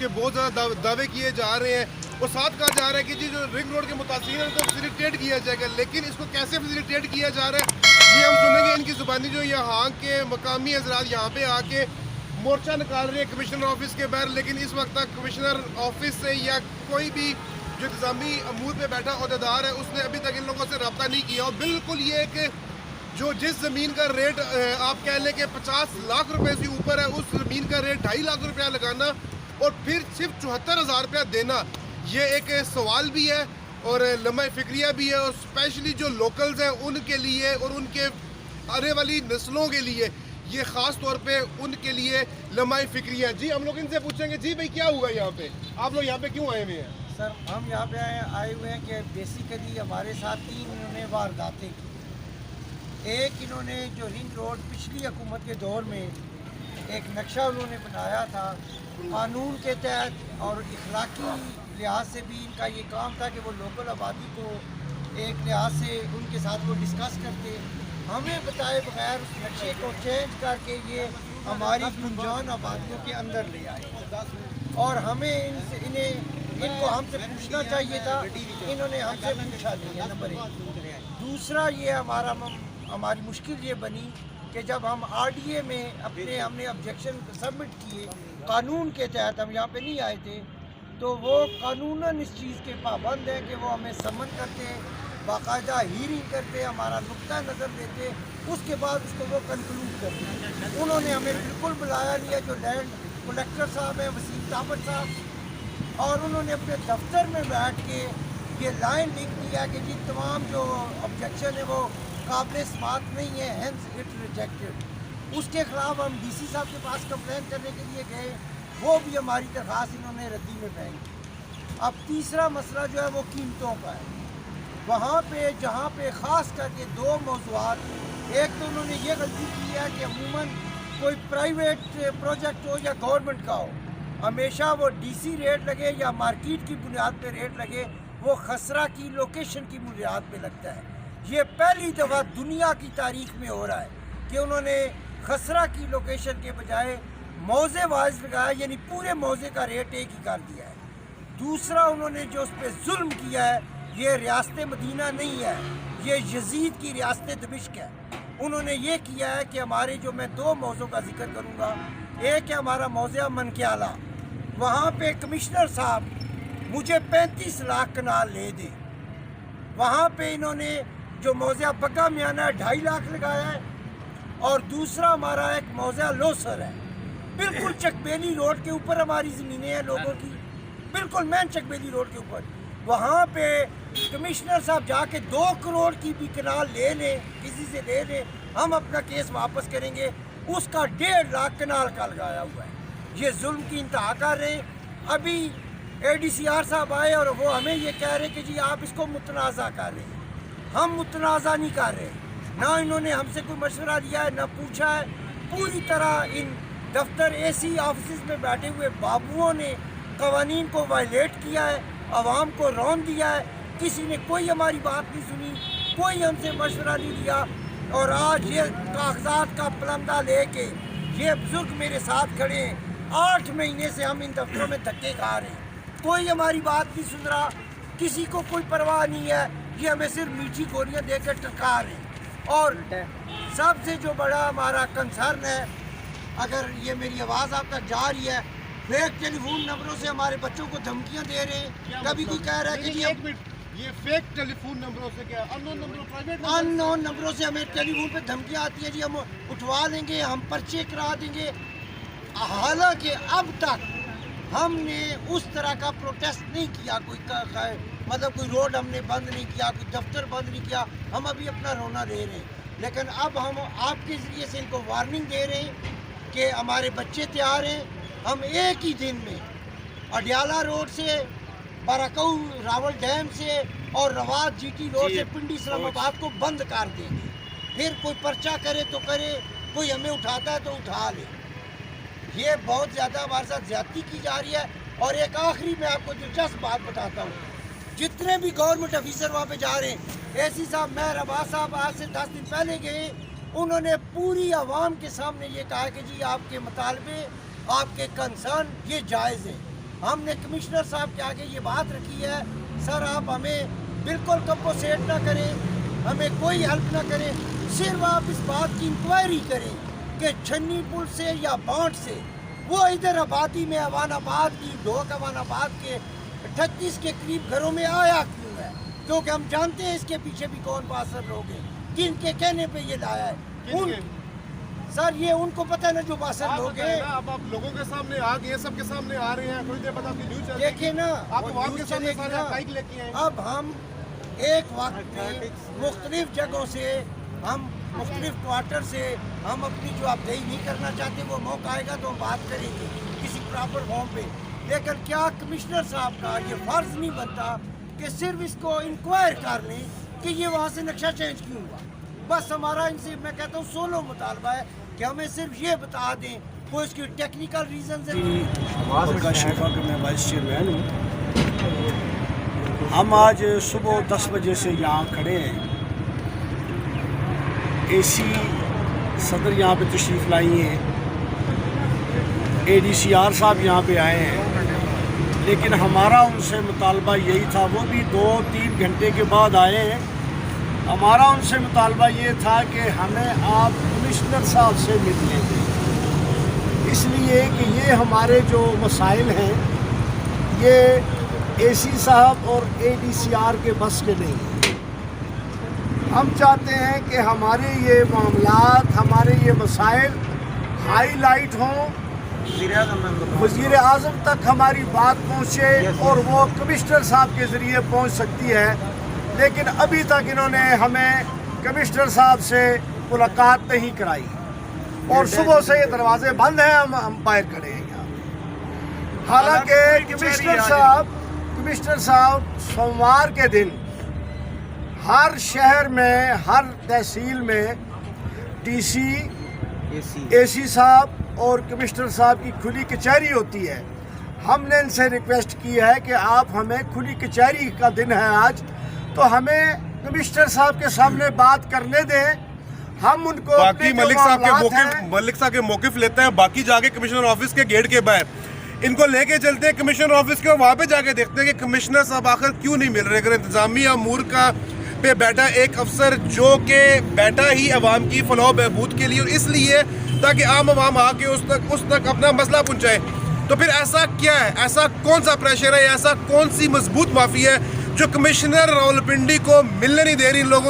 کے بہت زیادہ دعوے کیے جا رہے ہیں اور ساتھ کہا جا رہا ہے کہ جی جو رنگ روڈ کے متاثرین ہیں ان کو فیسیلیٹیٹ کیا جائے گا، لیکن اس کو کیسے فیسیلیٹیٹ کیا جا رہا ہے یہ ہم سنیں گے ان کی زبانی. جو یہاں کے مقامی حضرات یہاں پہ آ کے مورچہ نکال رہے ہیں کمشنر آفس کے باہر، لیکن اس وقت تک کمشنر آفس سے یا کوئی بھی جو انتظامی امور پہ بیٹھا عہدیدار ہے اس نے ابھی تک ان لوگوں سے رابطہ نہیں کیا. اور بالکل یہ کہ جو جس زمین کا ریٹ آپ کہہ لیں کہ 50 لاکھ روپے سے اوپر ہے، اس زمین کا ریٹ 2.5 لاکھ روپیہ لگانا اور پھر صرف 74,000 روپیہ دینا، یہ ایک سوال بھی ہے اور لمحہ فکریہ بھی ہے. اور اسپیشلی جو لوکلز ہیں ان کے لیے اور ان کے آنے والی نسلوں کے لیے یہ خاص طور پہ ان کے لیے لمحہ فکریہ. جی ہم لوگ ان سے پوچھیں گے جی بھائی کیا ہوا یہاں پہ، آپ لوگ یہاں پہ کیوں آئے ہوئے ہیں؟ سر ہم یہاں پہ آئے ہوئے ہیں کہ بیسیکلی ہمارے ساتھ 3 انہوں نے وارداتیں کی. ایک انہوں نے جو رنگ روڈ پچھلی حکومت کے دور میں ایک نقشہ انہوں نے بنایا تھا قانون کے تحت اور اخلاقی لحاظ سے بھی ان کا یہ کام تھا کہ وہ لوکل آبادی کو ایک لحاظ سے ان کے ساتھ وہ ڈسکس کرتے، ہمیں بتائے بغیر اس نقشے کو چینج کر کے یہ ہماری گنجان آبادیوں کے اندر لے آئے اور ہمیں ان کو ہم سے پوچھنا چاہیے تھا، انہوں نے ہم سے پوچھا نہیں ہے. نمبر 1. دوسرا یہ ہماری مشکل یہ بنی کہ جب ہم RDA میں ہم نے آبجیکشن سبمٹ کیے قانون کے تحت، ہم یہاں پہ نہیں آئے تھے، تو وہ قانوناً اس چیز کے پابند ہیں کہ وہ ہمیں سمن کرتے، باقاعدہ ہیرنگ کرتے، ہمارا نقطہ نظر دیتے، اس کے بعد اس کو وہ کنکلوڈ کرتے. انہوں نے ہمیں بالکل بلایا نہیں ہے. جو لینڈ کلیکٹر صاحب ہیں وسیم طاقت صاحب، اور انہوں نے اپنے دفتر میں بیٹھ کے یہ لائن لکھ دیا کہ جی تمام جو آبجیکشن ہے وہ قابل سماعت نہیں ہے، ہینس اٹ ریجیکٹڈ. اس کے خلاف ہم DC صاحب کے پاس کمپلین کرنے کے لیے گئے، وہ بھی ہماری درخواست انہوں نے ردی میں پھینک. اب تیسرا مسئلہ جو ہے وہ قیمتوں کا ہے. وہاں پہ جہاں پہ خاص کر کے 2 موضوعات، ایک تو انہوں نے یہ غلطی کی ہے کہ عموماً کوئی پرائیویٹ پروجیکٹ ہو یا گورنمنٹ کا ہو، ہمیشہ وہ DC ریٹ لگے یا مارکیٹ کی بنیاد پہ ریٹ لگے، وہ خسرہ کی لوکیشن کی بنیاد پہ لگتا ہے. یہ پہلی دفعہ دنیا کی تاریخ میں ہو رہا ہے کہ انہوں نے خسرہ کی لوکیشن کے بجائے موضع وائز لگایا، یعنی پورے موضع کا ریٹ ایک ہی کر دیا ہے. دوسرا انہوں نے جو اس پہ ظلم کیا ہے، یہ ریاست مدینہ نہیں ہے، یہ یزید کی ریاست دمشق ہے. انہوں نے یہ کیا ہے کہ ہمارے جو میں 2 موضوع کا ذکر کروں گا، ایک ہے ہمارا موضع منکیالہ، وہاں پہ کمشنر صاحب مجھے 35 لاکھ کنال لے دیں. وہاں پہ انہوں نے جو موضع بگا میانہ 2.5 لاکھ لگایا ہے، اور دوسرا ہمارا ایک موضع لوسر ہے، بالکل چکبیلی روڈ کے اوپر ہماری زمینیں ہیں لوگوں کی، بالکل مین چکبیلی روڈ کے اوپر. وہاں پہ کمشنر صاحب جا کے 2 کروڑ کی بھی کنال لے لیں، کسی سے لے لیں، ہم اپنا کیس واپس کریں گے. اس کا 1.5 لاکھ کنال کا لگایا ہوا ہے. یہ ظلم کی انتہا کر رہے ہیں. ابھی ADCR صاحب آئے اور وہ ہمیں یہ کہہ رہے کہ جی آپ اس کو متنازع کر رہے ہیں. ہم متنازع نہیں کر رہے، نہ انہوں نے ہم سے کوئی مشورہ لیا ہے نہ پوچھا ہے. پوری طرح ان دفتر AC آفسز میں بیٹھے ہوئے بابوؤں نے قوانین کو وائلیٹ کیا ہے، عوام کو رون دیا ہے. کسی نے کوئی ہماری بات نہیں سنی، کوئی ہم سے مشورہ نہیں لیا. اور آج یہ کاغذات کا پلندہ لے کے یہ بزرگ میرے ساتھ کھڑے ہیں. 8 مہینے سے ہم ان دفتروں میں دھکے کھا رہے ہیں، کوئی ہماری بات نہیں سن رہا، کسی کو کوئی پرواہ نہیں ہے. یہ ہمیں صرف میٹھی گولیاں دے کر ٹرکا رہے ہیں. اور سب سے جو بڑا ہمارا کنسرن ہے، اگر یہ میری آواز آپ تک جا رہی ہے، فیک ٹیلی فون نمبروں سے ہمارے بچوں کو دھمکیاں دے رہے ہیں. کبھی کوئی کہہ رہا ہے کہ جی یہ فیک ٹیلی فون نمبروں سے کیا ان نون نمبروں سے ہمیں ٹیلی فون پہ دھمکیاں آتی ہیں، جی ہم اٹھوا لیں گے، ہم پرچے کرا دیں گے. حالانکہ اب تک ہم نے اس طرح کا پروٹیسٹ نہیں کیا، مطلب کوئی روڈ ہم نے بند نہیں کیا، کوئی دفتر بند نہیں کیا. ہم ابھی اپنا رونا دے رہے ہیں، لیکن اب ہم آپ کے ذریعے سے ان کو وارننگ دے رہے ہیں کہ ہمارے بچے تیار ہیں. ہم ایک ہی دن میں اڈیالہ روڈ سے، باراکو راول ڈیم سے اور رواد GT روڈ سے پنڈی اسلام آباد کو بند کر دیں گے. پھر کوئی پرچہ کرے تو کرے، کوئی ہمیں اٹھاتا ہے تو اٹھا لے. یہ بہت زیادہ ہمارے ساتھ زیادتی کی جا رہی ہے. اور ایک آخری میں آپ کو دلچسپ بات بتاتا ہوں، جتنے بھی گورنمنٹ آفیسر وہاں پہ جا رہے ہیں، AC صاحب مہر عباس صاحب آج سے 10 دن پہلے گئے، انہوں نے پوری عوام کے سامنے یہ کہا کہ جی آپ کے مطالبے، آپ کے کنسرن یہ جائز ہیں. ہم نے کمشنر صاحب کے آگے یہ بات رکھی ہے، سر آپ ہمیں بالکل کمپوسیٹ نہ کریں، ہمیں کوئی ہیلپ نہ کریں، صرف آپ اس بات کی انکوائری کریں کہ چھنی پل سے یا بانٹ سے وہ ادھر آبادی میں اوان آباد کی ڈھوک اوان آباد کے 38 کے قریب گھروں میں آیا کیوں ہے، کیونکہ ہم جانتے ہیں اس کے پیچھے بھی کون باثر لوگ ہیں، جن کے کہنے پہ یہ لایا ہے۔ سر یہ ان کو پتہ ہے نا جو باثر لوگ ہیں۔ اب آپ لوگوں کے سامنے آ گئے، سب کے سامنے آ رہے ہیں، تھوڑی دیر بعد آپ کی نیوز چل رہی ہے، دیکھیں نا آپ عوام کے سامنے چلے گی سارے نا۔ حقائق لے کے آئے ہیں۔ اب ہم ایک وقت میں مختلف جگہوں سے، ہم مختلف کوارٹر سے ہم اپنی جو آبدئی نہیں کرنا چاہتے، وہ موقع آئے گا تو ہم بات کریں گے کسی پراپر فارم پہ، لیکن کیا کمشنر صاحب کا یہ فرض نہیں بنتا کہ صرف اس کو انکوائر کر لیں کہ یہ وہاں سے نقشہ چینج کیوں ہوا؟ بس ہمارا ان سے میں کہتا ہوں سولو مطالبہ ہے کہ ہمیں صرف یہ بتا دیں کوئی اس کی ٹیکنیکل ریزنز ہیں۔ کا شفا کا میں وائس چیئرمین ہوں۔ ہم آج صبح 10 بجے سے یہاں کھڑے ہیں، اے سی صدر یہاں پہ تشریف لائی ہیں، اے ڈی سی آر صاحب یہاں پہ آئے ہیں، لیکن ہمارا ان سے مطالبہ یہی تھا، وہ بھی 2-3 گھنٹے کے بعد آئے ہیں۔ ہمارا ان سے مطالبہ یہ تھا کہ ہمیں آپ کمشنر صاحب سے مل لیں گے، اس لیے کہ یہ ہمارے جو مسائل ہیں یہ اے سی صاحب اور اے ڈی سی آر کے بس کے نہیں ہیں۔ ہم چاہتے ہیں کہ ہمارے یہ معاملات، ہمارے یہ مسائل ہائی لائٹ ہوں، وزیر اعظم تک ہماری بات پہنچے اور وہ کمشنر صاحب کے ذریعے پہنچ سکتی ہے، لیکن ابھی تک انہوں نے ہمیں کمشنر صاحب سے ملاقات نہیں کرائی، اور صبح سے یہ دروازے بند ہیں، ہم باہر کھڑے ہیں یہاں۔ حالانکہ کمشنر صاحب سوموار کے دن ہر شہر میں، ہر تحصیل میں ڈی سی، اے سی صاحب اور کمشنر صاحب کی کھلی کچہری ہوتی ہے۔ ہم نے ان سے ریکویسٹ کی ہے کہ آپ ہمیں کھلی کچہری کا دن ہے آج، تو ہمیں کمشنر صاحب کے سامنے بات کرنے دیں، ہم ان کو باقی ملک صاحب کے موقف لیتے ہیں، باقی جا کے کمشنر آفس کے گیٹ کے باہر ان کو لے کے چلتے ہیں کمشنر آفس کے، وہاں پہ جا کے دیکھتے ہیں کہ کمشنر صاحب آخر کیوں نہیں مل رہے۔ اگر انتظامیہ امور کا پہ بیٹھا ایک افسر جو کہ بیٹھا ہی عوام کی فلاح و بہبود کے لیے، اور اس لیے تاکہ عام عوام آ کے اس تک اپنا مسئلہ پہنچائے، تو پھر ایسا کیا ہے، ایسا کون سا پریشر ہے، ایسا کون سی مضبوط معافی ہے جو کمشنر راولپنڈی کو ملنے نہیں دے رہی ان لوگوں